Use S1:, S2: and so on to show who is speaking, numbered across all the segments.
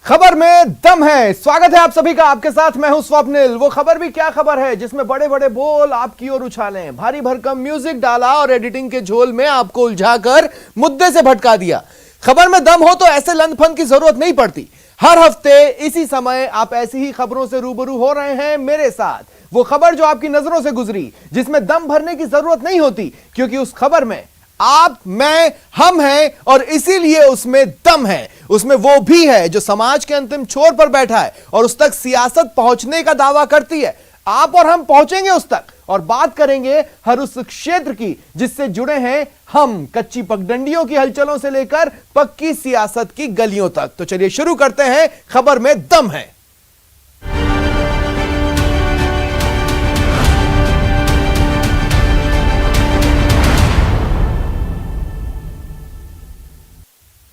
S1: खबर में दम है। स्वागत है आप सभी का। आपके साथ मैं हूं स्वप्निल। वो खबर भी क्या खबर है जिसमें बड़े बड़े बोल आपकी ओर उछाले, भारी भरकम म्यूजिक डाला और एडिटिंग के झोल में आपको उलझाकर मुद्दे से भटका दिया। खबर में दम हो तो ऐसे लंदफन की जरूरत नहीं पड़ती। हर हफ्ते इसी समय आप ऐसी ही खबरों से रूबरू हो रहे हैं मेरे साथ। वो खबर जो आपकी नजरों से गुजरी, जिसमें दम भरने की जरूरत नहीं होती, क्योंकि उस खबर में आप, मैं, हम हैं और इसीलिए उसमें दम है। उसमें वो भी है जो समाज के अंतिम छोर पर बैठा है और उस तक सियासत पहुंचने का दावा करती है। आप और हम पहुंचेंगे उस तक और बात करेंगे हर उस क्षेत्र की जिससे जुड़े हैं हम, कच्ची पगडंडियों की हलचलों से लेकर पक्की सियासत की गलियों तक। तो चलिए शुरू करते हैं खबर में दम है।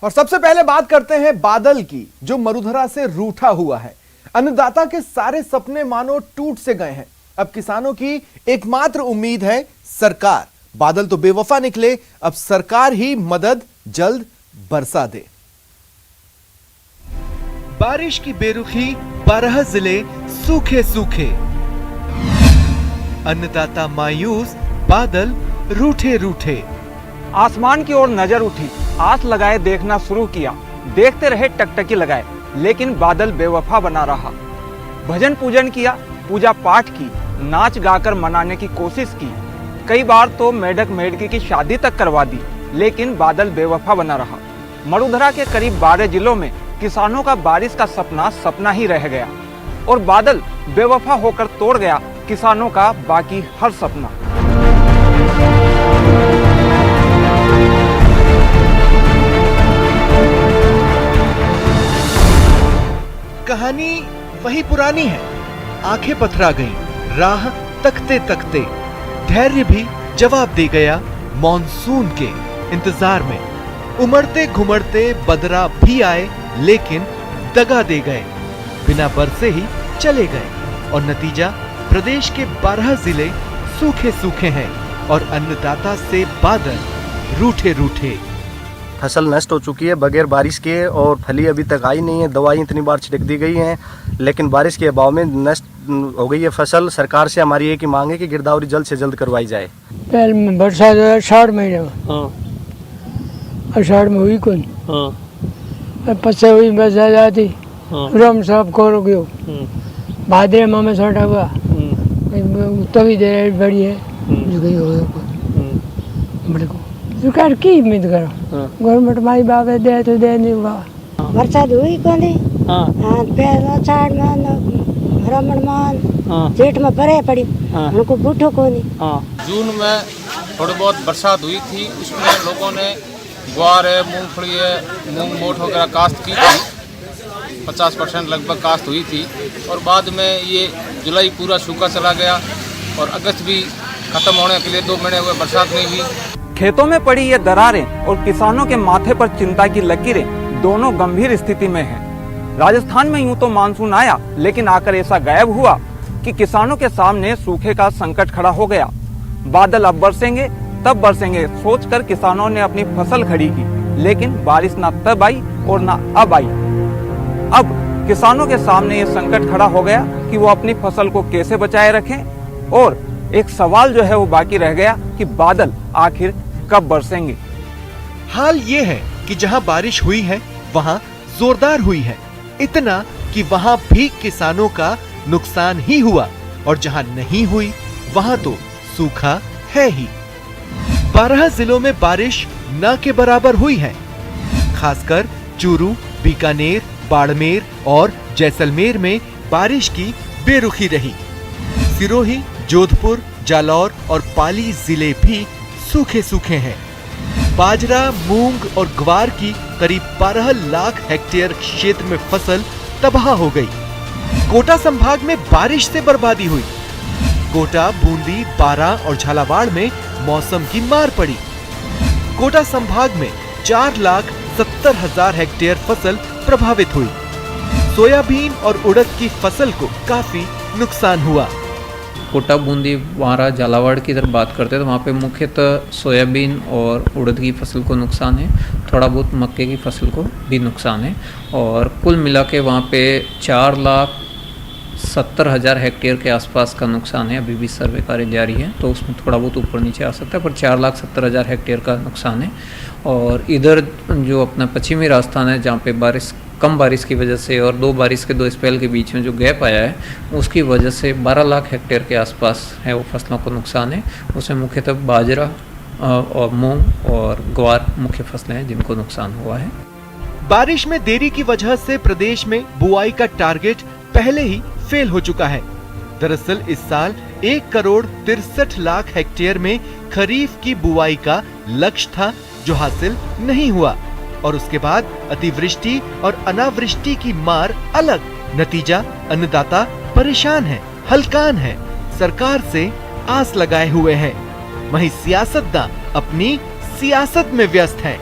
S1: और सबसे पहले बात करते हैं बादल की, जो मरुधरा से रूठा हुआ है। अन्नदाता के सारे सपने मानो टूट से गए हैं। अब किसानों की एकमात्र उम्मीद है सरकार। बादल तो बेवफा निकले, अब सरकार ही मदद जल्द बरसा दे।
S2: बारिश की बेरुखी, 12 जिले सूखे सूखे। अन्नदाता मायूस, बादल रूठे रूठे।
S3: आसमान की ओर नजर उठी, आस लगाए देखना शुरू किया। देखते रहे टकटकी लगाए, लेकिन बादल बेवफा बना रहा। भजन पूजन किया, पूजा पाठ की, नाच गाकर मनाने की कोशिश की। कई बार तो मेढक मेढकी की शादी तक करवा दी, लेकिन बादल बेवफा बना रहा। मरुधरा के करीब 12 जिलों में किसानों का बारिश का सपना सपना ही रह गया और बादल बेवफा होकर तोड़ गया किसानों का बाकी हर सपना।
S2: कहानी वही पुरानी है। आंखें पथरा गईं, राह तकते तकते। धैर्य भी जवाब दे गया मॉनसून के इंतजार में। उमड़ते घुमड़ते बदरा भी आए, लेकिन दगा दे गए। बिना बरसे ही चले गए और नतीजा प्रदेश के 12 जिले सूखे सूखे हैं और अन्नदाता से बादल रूठे रूठे।
S4: फसल नष्ट हो चुकी है बगैर बारिश के और फली अभी तक आई नहीं है। दवाई इतनी बार छिड़क दी गई हैं, लेकिन बारिश के अभाव में नष्ट हो गई है फसल। सरकार से हमारी एक ही मांग है कि गिरदावरी जल्द से जल्द करवाई जाए।
S5: पहले बरसात आषाढ़ महीने में, आषाढ़ में हुई कौन, पच्चे हुई बरसात जाती, रम सब खोल गयो। भाद्रे माह में छोटा हुआ तभी देर बड़ी है बड़े को सरकार की उम्मीद करो। गवर्नमेंट माई बाप दे तो दे नहीं हुआ।
S6: बरसात हुई कोनी। फिर आषाढ़ में रमण मान जेठ में परे पड़ी, उनको बूठो कोनी।
S7: जून में थोड़ी बहुत बरसात हुई थी, उसमें लोगों ने ग्वार है, मूंगफली है, मूंग मोठ वगैरह काश्त की थी। 50% लगभग काश्त हुई थी और बाद में ये जुलाई पूरा सूखा चला गया और अगस्त भी खत्म होने के लिए 2 महीने हुए, बरसात नहीं हुई।
S3: खेतों में पड़ी ये दरारें और किसानों के माथे पर चिंता की लकीरें दोनों गंभीर स्थिति में हैं। राजस्थान में यूं तो मानसून आया, लेकिन आकर ऐसा गायब हुआ कि किसानों के सामने सूखे का संकट खड़ा हो गया। बादल अब बरसेंगे तब बरसेंगे सोचकर किसानों ने अपनी फसल खड़ी की, लेकिन बारिश ना तब आई और ना अब आई। अब किसानों के सामने ये संकट खड़ा हो गया कि वो अपनी फसल को कैसे बचाए रखें और एक सवाल जो है वो बाकी रह गया कि बादल आखिर कब बरसेंगे।
S2: हाल ये है कि जहां बारिश हुई है वहां जोरदार हुई है, इतना कि वहां भी किसानों का नुकसान ही हुआ और जहां नहीं हुई वहां तो सूखा है ही। 12 जिलों में बारिश न के बराबर हुई है। खासकर चूरू, बीकानेर, बाड़मेर और जैसलमेर में बारिश की बेरुखी रही। सिरोही, जोधपुर, जालौर और पाली जिले भी सूखे सूखे हैं। बाजरा, मूंग और ग्वार की करीब 12 लाख हेक्टेयर क्षेत्र में फसल तबाह हो गई। कोटा संभाग में बारिश से बर्बादी हुई। कोटा, बूंदी, बारां और झालावाड़ में मौसम की मार पड़ी। कोटा संभाग में 4,70,000 हेक्टेयर फसल प्रभावित हुई। सोयाबीन और उड़द की फसल को काफी नुकसान हुआ।
S8: कोटा, बूंदी, वारा, झालावाड़ की अगर बात करते हैं तो वहाँ पे मुख्यतः सोयाबीन और उड़द की फसल को नुकसान है, थोड़ा बहुत मक्के की फसल को भी नुकसान है। और कुल मिला के वहाँ पे 4,70,000 हेक्टेयर के आसपास का नुकसान है। अभी भी सर्वे कार्य जारी है तो उसमें थोड़ा बहुत ऊपर नीचे आ सकता है, पर 4,70,000 हेक्टेयर का नुकसान है। और इधर जो अपना पश्चिमी राजस्थान है, जहाँ पे कम बारिश की वजह से और दो स्पेल के बीच में जो गैप आया है, उसकी वजह से 12 लाख हेक्टेयर के आसपास है वो फसलों को नुकसान है। उसमें मुख्यतः बाजरा और मूंग और ग्वार मुख्य फसलें हैं जिनको नुकसान हुआ है।
S2: बारिश में देरी की वजह से प्रदेश में बुआई का टारगेट पहले ही फेल हो चुका है। दरअसल इस साल 1,63,00,000 हेक्टेयर में खरीफ की बुआई का लक्ष्य था जो हासिल नहीं हुआ, और उसके बाद अतिवृष्टि और अनावृष्टि की मार अलग। नतीजा अन्नदाता परेशान है, हलकान है, सरकार से आस लगाए हुए हैं। वहीं सियासतदान अपनी सियासत में व्यस्त है।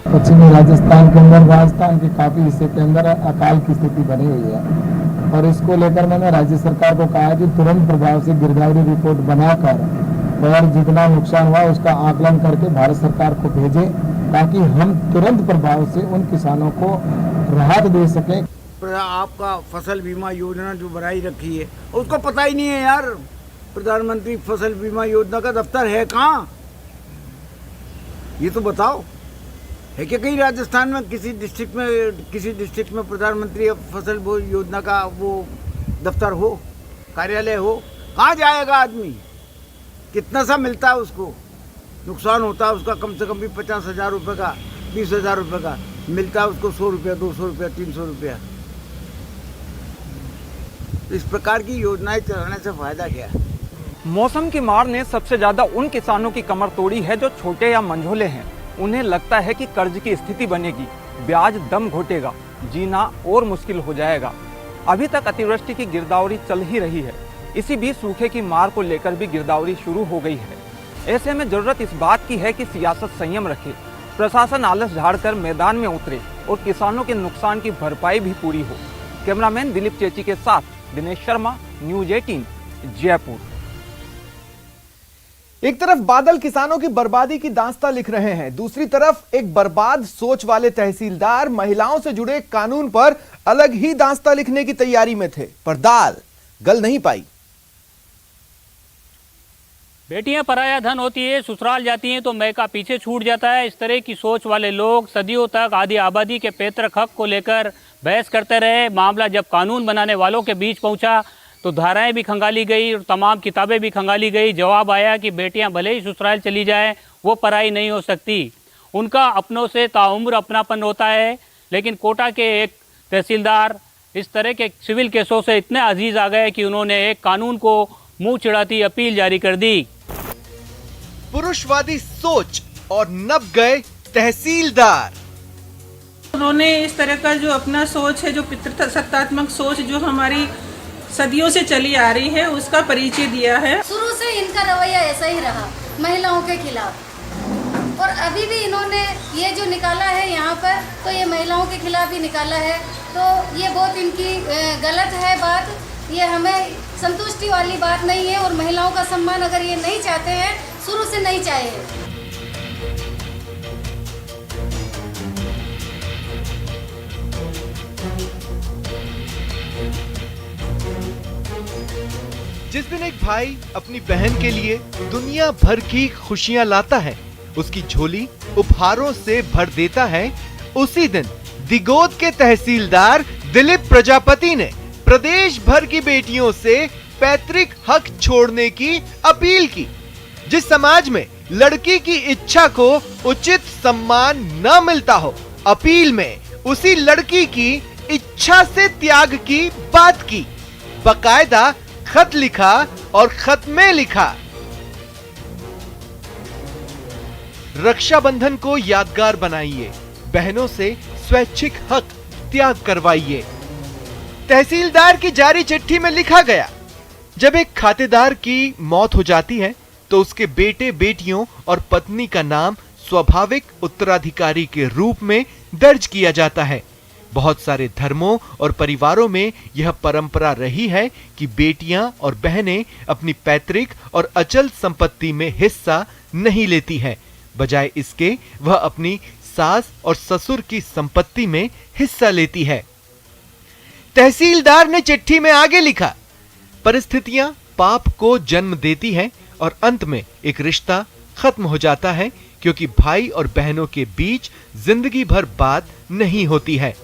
S9: पश्चिमी राजस्थान के अंदर, राजस्थान के काफी हिस्से के अंदर अकाल की स्थिति बनी हुई है, और इसको लेकर मैंने राज्य सरकार को कहा कि तुरंत प्रभाव से गिरदावरी रिपोर्ट बनाकर और जितना नुकसान हुआ उसका आकलन करके भारत सरकार को भेजें, ताकि हम तुरंत प्रभाव से उन किसानों को राहत दे सकें।
S10: आपका फसल बीमा योजना जो बनाई रखी है उसको पता ही नहीं है यार। प्रधानमंत्री फसल बीमा योजना का दफ्तर है कहाँ, ये तो बताओ। है क्या कहीं राजस्थान में किसी डिस्ट्रिक्ट में प्रधानमंत्री फसल योजना का वो दफ्तर हो, कार्यालय हो? कहाँ जाएगा आदमी? कितना सा मिलता है उसको? नुकसान होता है उसका कम से कम भी 50,000 रुपये का, 20,000 रुपये का मिलता है उसको 100 रुपया, 200 रुपया, 300 रुपया। इस प्रकार की योजनाएं चलाने से फायदा क्या है?
S3: मौसम की मार ने सबसे ज्यादा उन किसानों की कमर तोड़ी है जो छोटे या मंझोले हैं। उन्हें लगता है कि कर्ज की स्थिति बनेगी, ब्याज दम घोटेगा, जीना और मुश्किल हो जाएगा। अभी तक अतिवृष्टि की गिरदावरी चल ही रही है, इसी बीच सूखे की मार को लेकर भी गिरदावरी शुरू हो गई है। ऐसे में जरूरत इस बात की है कि सियासत संयम रखे, प्रशासन आलस झाड़कर मैदान में उतरे और किसानों के नुकसान की भरपाई भी पूरी हो। कैमरामैन दिलीप चेची के साथ दिनेश शर्मा, न्यूज़ 18, जयपुर।
S1: एक तरफ बादल किसानों की बर्बादी की दास्तां लिख रहे हैं, दूसरी तरफ एक बर्बाद सोच वाले तहसीलदार महिलाओं से जुड़े कानून पर अलग ही दास्तां लिखने की तैयारी में थे, पर दाल गल नहीं पाई।
S11: बेटियां पराया धन होती है, ससुराल जाती हैं तो मैका पीछे छूट जाता है। इस तरह की सोच वाले लोग सदियों तक आधी आबादी के पैतृक हक को लेकर बहस करते रहे। मामला जब कानून बनाने वालों के बीच पहुंचा तो धाराएं भी खंगाली गई और तमाम किताबें भी खंगाली गई। जवाब आया कि बेटियां भले ही ससुराल चली जाएं, वो पराई नहीं हो सकती। उनका अपनों से ताउम्र अपनापन होता है। लेकिन कोटा के एक तहसीलदार इस तरह के सिविल केसों से इतने अजीज आ गए कि उन्होंने एक कानून को मुंह चिढ़ाती अपील जारी कर दी।
S2: पुरुषवादी सोच और नब गए तहसीलदार।
S12: उन्होंने इस तरह का जो अपना सोच है, जो पितृसत्तात्मक सोच जो हमारी सदियों से चली आ रही है, उसका परिचय दिया है।
S13: शुरू से इनका रवैया ऐसा ही रहा महिलाओं के खिलाफ, और अभी भी इन्होंने ये जो निकाला है यहाँ पर, तो ये महिलाओं के खिलाफ ही निकाला है। तो ये बहुत इनकी गलत है बात, ये हमें संतुष्टि वाली बात नहीं है। और महिलाओं का सम्मान अगर ये नहीं चाहते हैं, शुरू से नहीं चाहे।
S2: जिस दिन एक भाई अपनी बहन के लिए दुनिया भर की खुशियां लाता है, उसकी झोली उपहारों से भर देता है, उसी दिन दिगोद के तहसीलदार दिलीप प्रजापति ने प्रदेश भर की बेटियों से पैतृक हक छोड़ने की अपील की। जिस समाज में लड़की की इच्छा को उचित सम्मान न मिलता हो, अपील में उसी लड़की की इच्छा से त्याग की बात की। बकायदा खत लिखा और खत में लिखा, रक्षाबंधन को यादगार बनाइए, बहनों से स्वैच्छिक हक त्याग करवाइए। तहसीलदार की जारी चिट्ठी में लिखा गया, जब एक खातेदार की मौत हो जाती है तो उसके बेटे बेटियों और पत्नी का नाम स्वाभाविक उत्तराधिकारी के रूप में दर्ज किया जाता है। बहुत सारे धर्मों और परिवारों में यह परंपरा रही है कि बेटियां और बहनें अपनी पैतृक और अचल संपत्ति में हिस्सा नहीं लेती हैं। बजाय इसके वह अपनी सास और ससुर की संपत्ति में हिस्सा लेती है। तहसीलदार ने चिट्ठी में आगे लिखा, परिस्थितियां पाप को जन्म देती हैं और अंत में एक रिश्ता खत्म हो जाता है, क्योंकि भाई और बहनों के बीच जिंदगी भर बात नहीं होती है।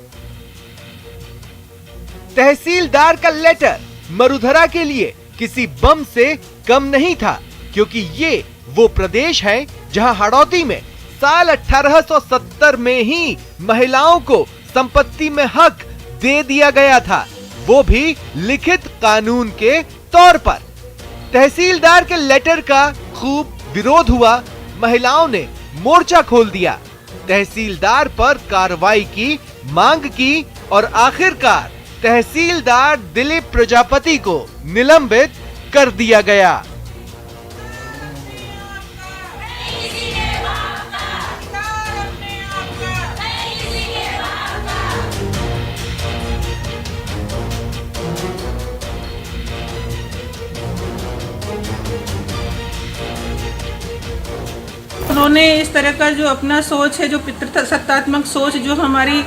S2: तहसीलदार का लेटर मरुधरा के लिए किसी बम से कम नहीं था, क्योंकि ये वो प्रदेश है जहां हाड़ौती में साल 1870 में ही महिलाओं को संपत्ति में हक दे दिया गया था, वो भी लिखित कानून के तौर पर। तहसीलदार के लेटर का खूब विरोध हुआ, महिलाओं ने मोर्चा खोल दिया, तहसीलदार पर कार्रवाई की मांग की और आखिरकार तहसीलदार दिलीप प्रजापति को निलंबित कर दिया गया।
S12: उन्होंने इस तरह का जो अपना सोच है, जो पितृसत्तात्मक सोच जो हमारी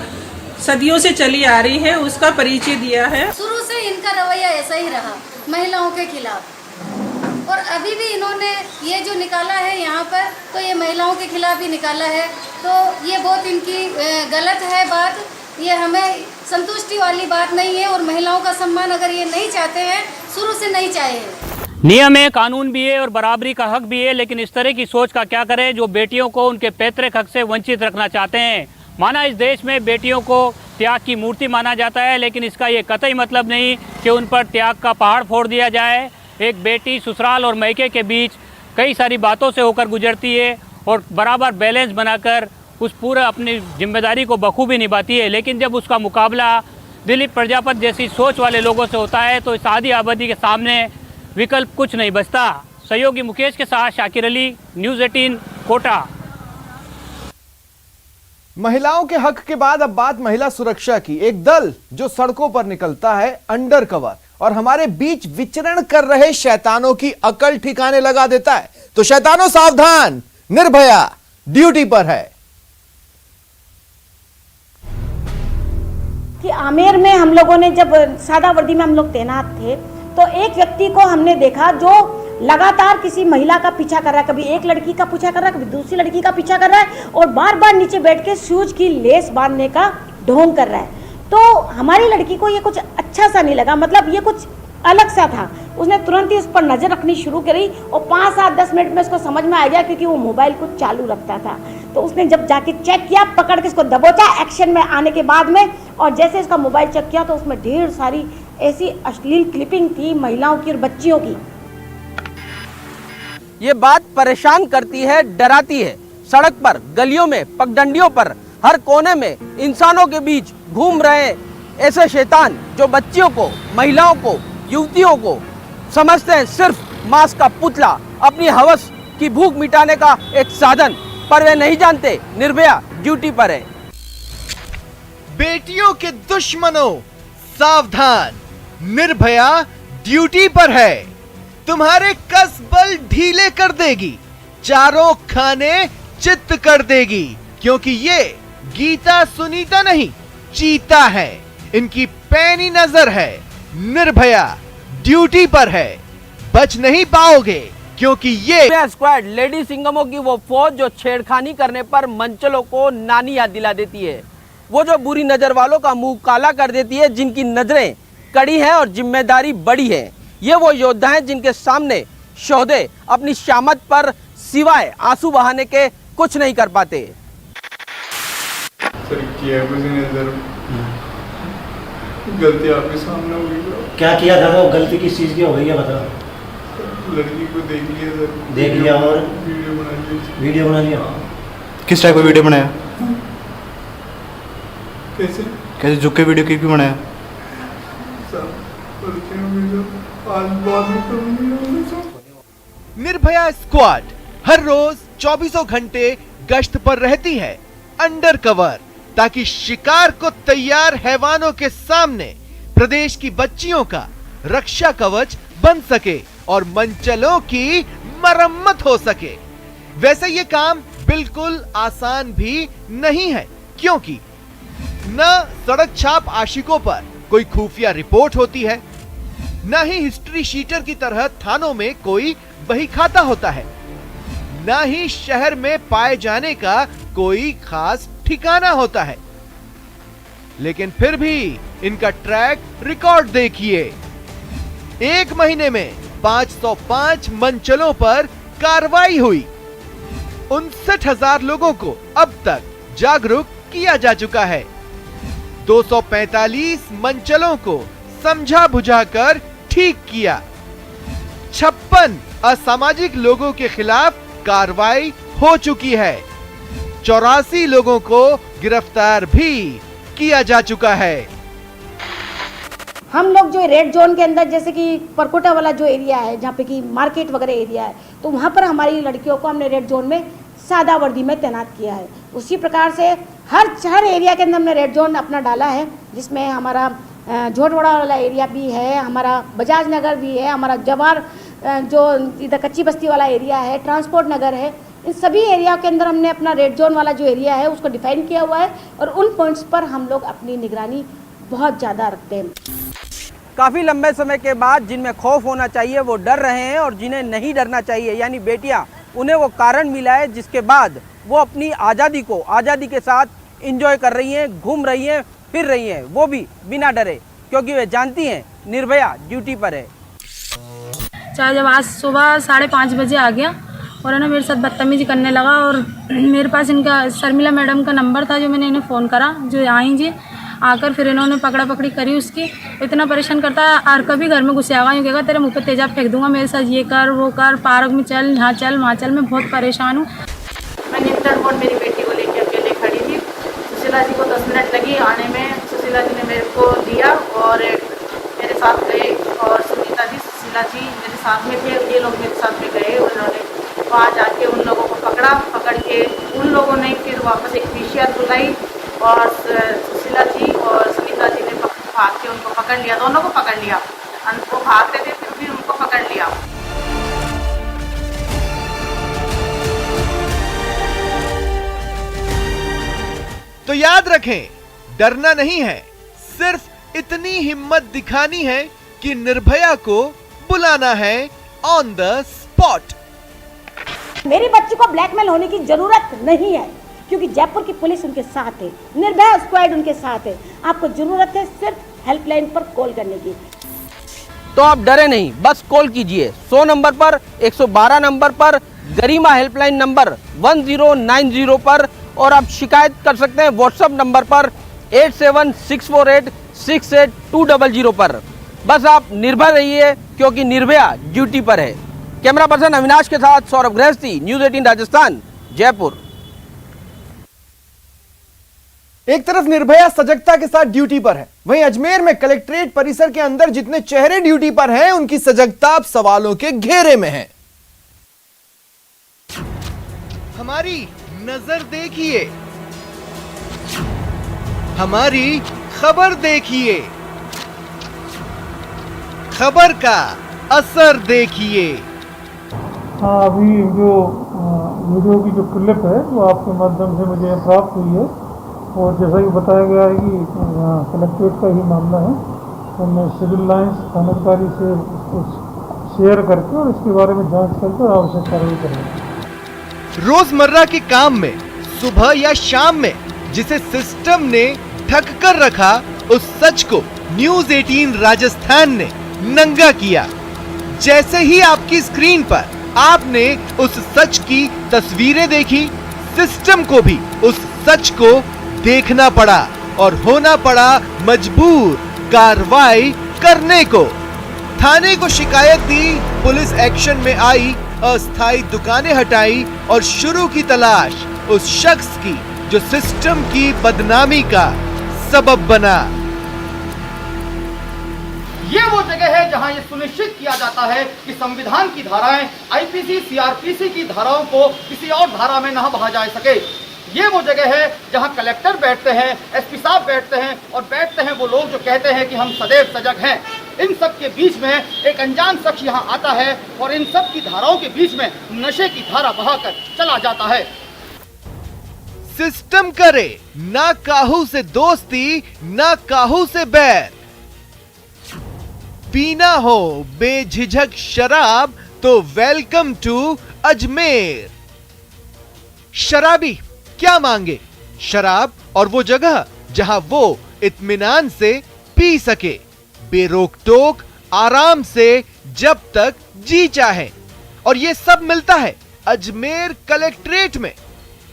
S12: सदियों से चली आ रही है, उसका परिचय दिया है।
S13: शुरू से इनका रवैया ऐसा ही रहा महिलाओं के खिलाफ, और अभी भी इन्होंने ये जो निकाला है यहाँ पर, तो ये महिलाओं के खिलाफ ही निकाला है। तो ये बहुत इनकी गलत है बात, ये हमें संतुष्टि वाली बात नहीं है। और महिलाओं का सम्मान अगर ये नहीं चाहते हैं, शुरू से नहीं चाहे हैं।
S11: नियम है, कानून भी है और बराबरी का हक भी है, लेकिन इस तरह की सोच का क्या करें जो बेटियों को उनके पैतृक हक से वंचित रखना चाहते हैं। माना इस देश में बेटियों को त्याग की मूर्ति माना जाता है, लेकिन इसका ये कतई मतलब नहीं कि उन पर त्याग का पहाड़ फोड़ दिया जाए। एक बेटी ससुराल और मायके के बीच कई सारी बातों से होकर गुजरती है और बराबर बैलेंस बनाकर उस पूरा अपनी जिम्मेदारी को बखूबी निभाती है। लेकिन जब उसका मुकाबला दिलीप प्रजापति जैसी सोच वाले लोगों से होता है, तो इस आधी आबादी के सामने विकल्प कुछ नहीं बचता। सहयोगी मुकेश के साथ शाकिर अली, न्यूज़ 18 कोटा।
S1: महिलाओं के हक के बाद अब बात महिला सुरक्षा की। एक दल जो सड़कों पर निकलता है अंडर कवर और हमारे बीच विचरण कर रहे शैतानों की अकल ठिकाने लगा देता है। तो शैतानों सावधान, निर्भया ड्यूटी पर है।
S6: कि आमेर में हम लोगों ने जब सादा वर्दी में हम लोग तैनात थे, तो एक व्यक्ति को हमने देखा जो लगातार किसी महिला का पीछा कर रहा है, कभी एक लड़की का पीछा कर रहा है, कभी दूसरी लड़की का पीछा कर रहा है, और बार बार नीचे बैठ के शूज की लेस बांधने का ढोंग कर रहा है। तो हमारी लड़की को ये कुछ अच्छा सा नहीं लगा, मतलब ये कुछ अलग सा था। उसने तुरंत ही उस पर नजर रखनी शुरू करी और 5, 7, 10 मिनट में उसको समझ में आ गया, क्योंकि वो मोबाइल को चालू रखता था। तो उसने जब जाके चेक किया, पकड़ के इसको दबोचा एक्शन में आने के बाद में, और जैसे इसका मोबाइल चेक किया तो उसमें ढेर सारी ऐसी अश्लील क्लिपिंग थी महिलाओं की और बच्चियों की।
S14: ये बात परेशान करती है, डराती है। सड़क पर, गलियों में, पगडंडियों पर, हर कोने में इंसानों के बीच घूम रहे ऐसे शैतान जो बच्चियों को, महिलाओं को, युवतियों को समझते हैं सिर्फ मांस का पुतला, अपनी हवस की भूख मिटाने का एक साधन, पर वे नहीं जानते निर्भया ड्यूटी पर है।
S2: बेटियों के दुश्मनों सावधान, निर्भया ड्यूटी पर है। तुम्हारे कसबल ढीले कर देगी, चारों खाने चित्त कर देगी, क्योंकि ये गीता सुनीता नहीं, चीता है। इनकी पैनी नजर है, निर्भया ड्यूटी पर है, बच नहीं पाओगे, क्योंकि ये
S14: स्क्वाड लेडी सिंगमों की वो फौज जो छेड़खानी करने पर मंचलों को नानी याद दिला देती है, वो जो बुरी नजर वालों का मुंह काला कर देती है, जिनकी नजरें कड़ी हैं और जिम्मेदारी बड़ी है। ये वो योद्धा हैं जिनके सामने शोहदे अपनी शामत पर सिवाय आंसू बहाने के कुछ नहीं कर पाते।
S15: गलती आपके सामने हो गई।
S16: क्या किया था? वो गलती किस चीज़ की हो गई है बता।
S15: लड़की को देख लिया सर।
S16: देख लिया और
S15: वीडियो बना लिया।
S16: वीडियो बना लिया?
S15: किस टाइप का वीडियो बनाया? कैसे कैसे झुक के वीडियो क्लिप बनाया?
S2: निर्भया स्क्वाड हर रोज 24 घंटे गश्त पर रहती है अंडर कवर, ताकि शिकार को तैयार हैवानों के सामने प्रदेश की बच्चियों का रक्षा कवच बन सके और मंचलों की मरम्मत हो सके। वैसे ये काम बिल्कुल आसान भी नहीं है, क्योंकि न सड़क छाप आशिकों पर कोई खुफिया रिपोर्ट होती है, न ही हिस्ट्री शीटर की तरह थानों में कोई बही खाता होता है, न ही शहर में पाए जाने का कोई खास ठिकाना होता है। लेकिन फिर भी इनका ट्रैक रिकॉर्ड देखिए। एक महीने में 505 मंचलों पर कार्रवाई हुई। 59,000 लोगों को अब तक जागरूक किया जा चुका है। 245 मंचलों को समझा बुझाकर ठीक किया। 56 असामाजिक लोगों के खिलाफ कार्रवाई हो चुकी है। 84 लोगों को गिरफ्तार भी किया जा चुका है।
S6: हम लोग जो रेड जोन के अंदर, जैसे कि परकोटा वाला जो एरिया है, जहाँ पे कि मार्केट वगैरह एरिया है, तो वहाँ पर हमारी लड़कियों को हमने रेड जोन में सादा वर्दी में तैनात किया है। उसी प्रकार से हर एरिया के अंदर हमने रेड जोन अपना डाला है, जिसमें हमारा झोटवाड़ा वाला एरिया भी है, हमारा बजाज नगर भी है, हमारा जवार जो इधर कच्ची बस्ती वाला एरिया है, ट्रांसपोर्ट नगर है। इन सभी एरिया के अंदर हमने अपना रेड जोन वाला जो एरिया है उसको डिफाइन किया हुआ है, और उन पॉइंट्स पर हम लोग अपनी निगरानी बहुत ज़्यादा रखते हैं।
S14: काफ़ी लंबे समय के बाद जिनमें खौफ होना चाहिए वो डर रहे हैं, और जिन्हें नहीं डरना चाहिए यानी बेटियां, उन्हें वो कारण मिला है जिसके बाद वो अपनी आज़ादी को आज़ादी के साथ एंजॉय कर रही हैं, घूम रही हैं, फिर रही हैं, वो भी बिना डरे, क्योंकि वे जानती हैं निर्भया ड्यूटी पर है।
S17: चाहे जब आज सुबह 5:30 बजे आ गया और है ना मेरे साथ बदतमीजी करने लगा, और मेरे पास इनका शर्मिला मैडम का नंबर था, जो मैंने इन्हें फ़ोन करा, जो आई जी आकर फिर इन्होंने पकड़ा पकड़ी करी उसकी। इतना परेशान करता है, और कभी घर में घुस आएगा, यूँ कहेगा तेरे मुँह पे तेजाब फेंक दूंगा, मेरे साथ ये कर वो कर, पार्क में चल, यहाँ चल वहाँ चल। मैं बहुत परेशान हूँ।
S18: मैं निफ्टन मोड़ मेरी बेटी को लेकर अकेले खड़ी थी। सुशीला जी को 10 मिनट लगी आने में। सुशीला जी ने मेरे को दिया और मेरे साथ गए, और सुनीता जी सुशीला जी मेरे साथ में थे, ये लोग मेरे साथ में गए। उन्होंने वहाँ जाके उन लोगों को पकड़ के उन लोगों ने फिर वापस एक पीसीआर बुलाई, और सुशीला जी और सुनीता जी ने भाग के उनको पकड़ लिया, दोनों को पकड़ लिया। वो भाग रहे थे, फिर भी उनको पकड़ लिया।
S2: तो याद रखें, डरना नहीं है, सिर्फ इतनी हिम्मत दिखानी है कि निर्भया को बुलाना है ऑन द स्पॉट।
S6: मेरी बच्ची को ब्लैकमेल होने की जरूरत नहीं है, क्योंकि जयपुर की पुलिस उनके साथ है, निर्भया स्क्वाड उनके साथ है। आपको जरूरत है सिर्फ हेल्पलाइन पर कॉल करने की।
S14: तो आप डरे नहीं, बस कॉल कीजिए 100 नंबर पर, 112 नंबर पर, गरिमा हेल्पलाइन नंबर 1090 पर, और आप शिकायत कर सकते हैं व्हाट्सएप नंबर पर 8764868200 पर। बस आप निर्भय रहिए, क्योंकि निर्भया ड्यूटी पर है। कैमरा पर्सन अविनाश के साथ सौरभ गृहस्थी, न्यूज़ 18 राजस्थान, जयपुर।
S1: एक तरफ निर्भया सजगता के साथ ड्यूटी पर है, वहीं अजमेर में कलेक्ट्रेट परिसर के अंदर जितने चेहरे ड्यूटी पर हैं, उनकी सजगता अब सवालों के घेरे में है।
S2: हमारी नजर देखिए, हमारी खबर देखिए, खबर का असर देखिए।
S9: हाँ, अभी जो वीडियो की जो क्लिप है वो आपके माध्यम से मुझे प्राप्त हुई है, और जैसा कि बताया गया है कि कलेक्ट्रेट का ही मामला है, तो मैं सिविल लाइन्स थानाधिकारी से उसको शेयर करके और इसके बारे में जांच करके आवश्यक कार्रवाई करेंगे।
S2: रोजमर्रा के काम में सुबह या शाम में जिसे सिस्टम ने ढक कर रखा, उस सच को न्यूज़ 18 राजस्थान ने नंगा किया। जैसे ही आपकी स्क्रीन पर आपने उस सच की तस्वीरें देखी, सिस्टम को भी उस सच को देखना पड़ा और होना पड़ा मजबूर कार्रवाई करने को। थाने को शिकायत दी, पुलिस एक्शन में आई, अस्थायी दुकानें हटाई और शुरू की तलाश उस शख्स की जो सिस्टम की बदनामी का सबब बना।
S19: ये वो जगह है जहां ये सुनिश्चित किया जाता है कि संविधान की धाराएं, आईपीसी, सीआरपीसी की धाराओं को किसी और धारा में न बहा जा सके। ये वो जगह है जहां कलेक्टर बैठते हैं, एसपी साहब बैठते हैं और बैठते हैं वो लोग जो कहते हैं कि हम सदैव सजग हैं। इन सब के बीच में एक अनजान शख्स यहाँ आता है और इन सब की धाराओं के बीच में नशे की धारा बहाकर चला जाता है।
S2: सिस्टम करे ना काहू से दोस्ती, ना काहू से बैर। पीना हो बेझिझक शराब तो वेलकम टू अजमेर। शराबी क्या मांगे? शराब और वो जगह जहां वो इत्मीनान से पी सके, बेरोक टोक आराम से जब तक जी चाहे। और ये सब मिलता है अजमेर कलेक्ट्रेट में।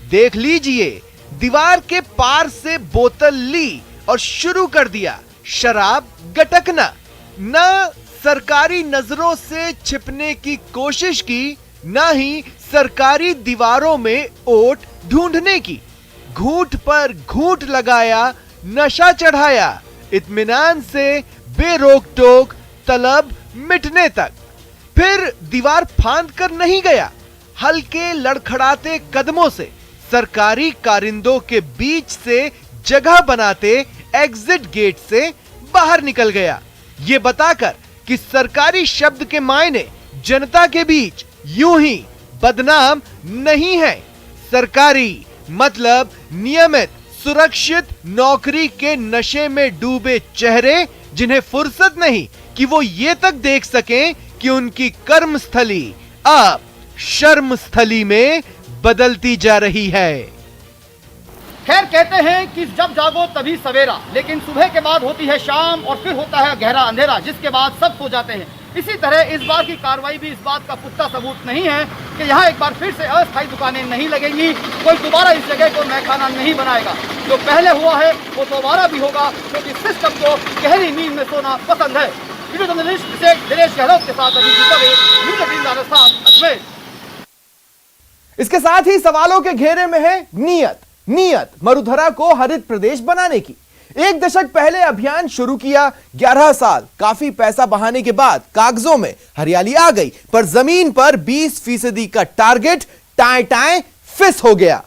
S2: देख लीजिए, दीवार के पार से बोतल ली और शुरू कर दिया शराब गटकना। न सरकारी नजरों से छिपने की कोशिश की, न ही सरकारी दीवारों में ओट ढूंढने की। घूंट पर घूंट लगाया, नशा चढ़ाया, इत्मीनान से बेरोक टोक तलब मिटने तक। फिर दीवार फांद कर नहीं गया, हल्के लड़खड़ाते कदमों से सरकारी कारिंदों के बीच से जगह बनाते एग्जिट गेट से बाहर निकल गया, ये बताकर कि सरकारी शब्द के मायने जनता के बीच यूं ही बदनाम नहीं है। सरकारी मतलब नियमित सुरक्षित नौकरी के नशे में डूबे चेहरे, जिन्हें फुर्सत नहीं कि वो ये तक देख सकें कि उनकी कर्मस्थली अब शर्मस्थली में बदलती जा रही है।
S19: खैर, कहते हैं कि जब जागो तभी सवेरा, लेकिन सुबह के बाद होती है शाम और फिर होता है गहरा अंधेरा, जिसके बाद सब सो जाते हैं। इसी तरह इस बार की कार्रवाई भी इस बात का पुख्ता सबूत नहीं है कि यहाँ एक बार फिर से अस्थायी दुकानें नहीं लगेंगी, कोई दोबारा इस जगह को मैखाना नहीं बनाएगा। जो पहले हुआ है वो दोबारा भी होगा, क्योंकि सिस्टम को गहरी नींद में सोना पसंद है। वीडियो जर्नलिस्ट दिनेश गहलोत के साथ राजस्थान, अजमेर।
S1: इसके साथ ही सवालों के घेरे में है नीयत मरुधरा को हरित प्रदेश बनाने की। एक दशक पहले अभियान शुरू किया, 11 साल काफी पैसा बहाने के बाद कागजों में हरियाली आ गई, पर जमीन पर 20% का टारगेट टाए फिस हो गया।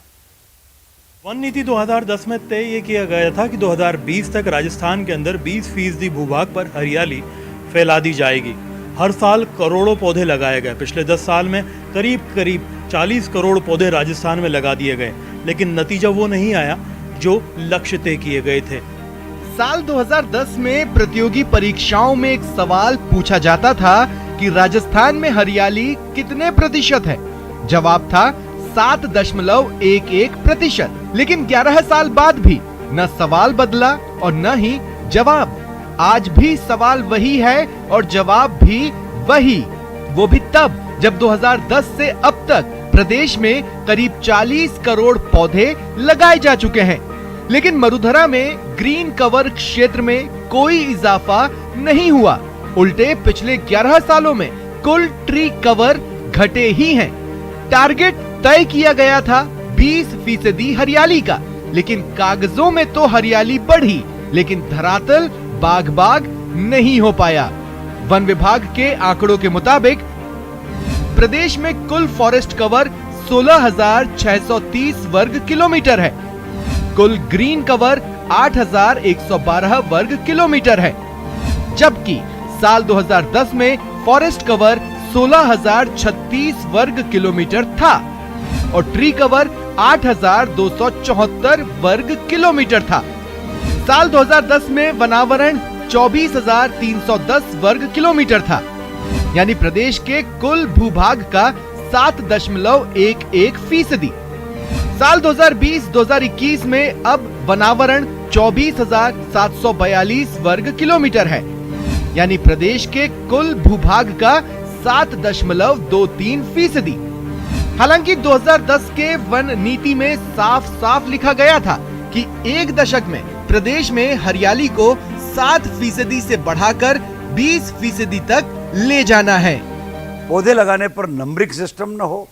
S20: वन नीति 2010 में तय ये किया गया था कि 2020 तक राजस्थान के अंदर 20% भूभाग पर हरियाली फैला दी जाएगी। हर साल करोड़ों पौधे लगाए गए। पिछले 10 साल में करीब 40 करोड़ पौधे राजस्थान में लगा दिए गए, लेकिन नतीजा वो नहीं आया जो लक्ष्य तय किए गए थे।
S2: साल 2010 में प्रतियोगी परीक्षाओं में एक सवाल पूछा जाता था कि राजस्थान में हरियाली कितने प्रतिशत है। जवाब था 7.11%। लेकिन 11 साल बाद भी न सवाल बदला और न ही जवाब। आज भी सवाल वही है और जवाब भी वही, वो भी तब जब 2010 से अब तक प्रदेश में करीब 40 करोड़ पौधे लगाए जा चुके हैं। लेकिन मरुधरा में ग्रीन कवर क्षेत्र में कोई इजाफा नहीं हुआ। उल्टे पिछले 11 सालों में कुल ट्री कवर घटे ही हैं। टारगेट तय किया गया था 20% हरियाली का, लेकिन कागजों में तो हरियाली बढ़ी, लेकिन धरातल बाग नहीं हो पाया। वन विभाग के आंकड़ों के मुताबिक प्रदेश में कुल फॉरेस्ट कवर 16,630 वर्ग किलोमीटर है। कुल ग्रीन कवर 8,112 वर्ग किलोमीटर है, जबकि साल 2010 में फॉरेस्ट कवर 16,036 वर्ग किलोमीटर था और ट्री कवर 8,274 वर्ग किलोमीटर था। साल 2010 में वनावरण 24,310 वर्ग किलोमीटर था, यानी प्रदेश के कुल भूभाग का 7.11%। साल 2020-2021 में अब वनावरण 24,742 वर्ग किलोमीटर है, यानी प्रदेश के कुल भूभाग का 7.23%। हालांकि 2010 के वन नीति में साफ लिखा गया था कि एक दशक में प्रदेश में हरियाली को 7% से बढ़ाकर 20% तक ले जाना है।
S21: पौधे लगाने पर नंबरिंग सिस्टम न हो,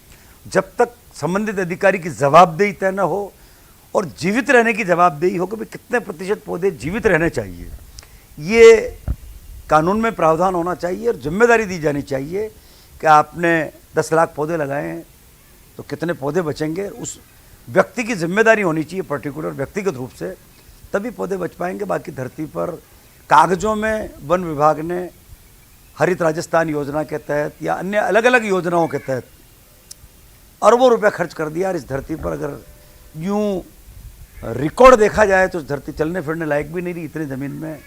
S21: जब तक संबंधित अधिकारी की जवाबदेही तय न हो और जीवित रहने की जवाबदेही हो कि भाई कितने प्रतिशत पौधे जीवित रहने चाहिए, ये कानून में प्रावधान होना चाहिए और जिम्मेदारी दी जानी चाहिए कि आपने 10 लाख पौधे लगाए हैं तो कितने पौधे बचेंगे, उस व्यक्ति की जिम्मेदारी होनी चाहिए, पर्टिकुलर व्यक्तिगत रूप से, तभी पौधे बच पाएंगे। बाकी धरती पर कागजों में वन विभाग ने हरित राजस्थान योजना के तहत या अन्य अलग अलग योजनाओं के तहत अरबों रुपए खर्च कर दिया। और इस धरती पर अगर यूं रिकॉर्ड देखा जाए तो धरती चलने फिरने लायक भी नहीं रही, इतनी जमीन में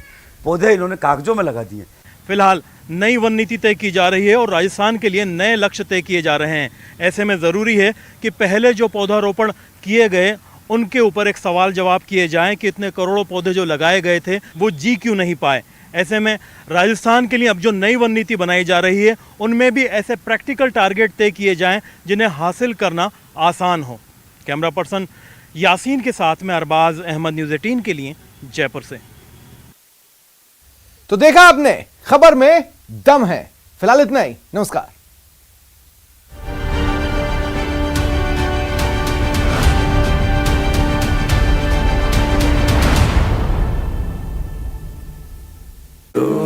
S21: पौधे इन्होंने कागजों में लगा दिए।
S20: फिलहाल नई वन नीति तय की जा रही है और राजस्थान के लिए नए लक्ष्य तय किए जा रहे हैं। ऐसे में ज़रूरी है कि पहले जो पौधारोपण किए गए उनके ऊपर एक सवाल जवाब किए जाएं कि इतने करोड़ों पौधे जो लगाए गए थे वो जी क्यों नहीं पाए। ऐसे में राजस्थान के लिए अब जो नई वन नीति बनाई जा रही है उनमें भी ऐसे प्रैक्टिकल टारगेट तय किए जाएं जिन्हें हासिल करना आसान हो। कैमरा पर्सन यासीन के साथ में अरबाज अहमद, न्यूज़ 18 के लिए जयपुर से।
S1: तो देखा आपने, खबर में दम है। फिलहाल इतना ही, नमस्कार।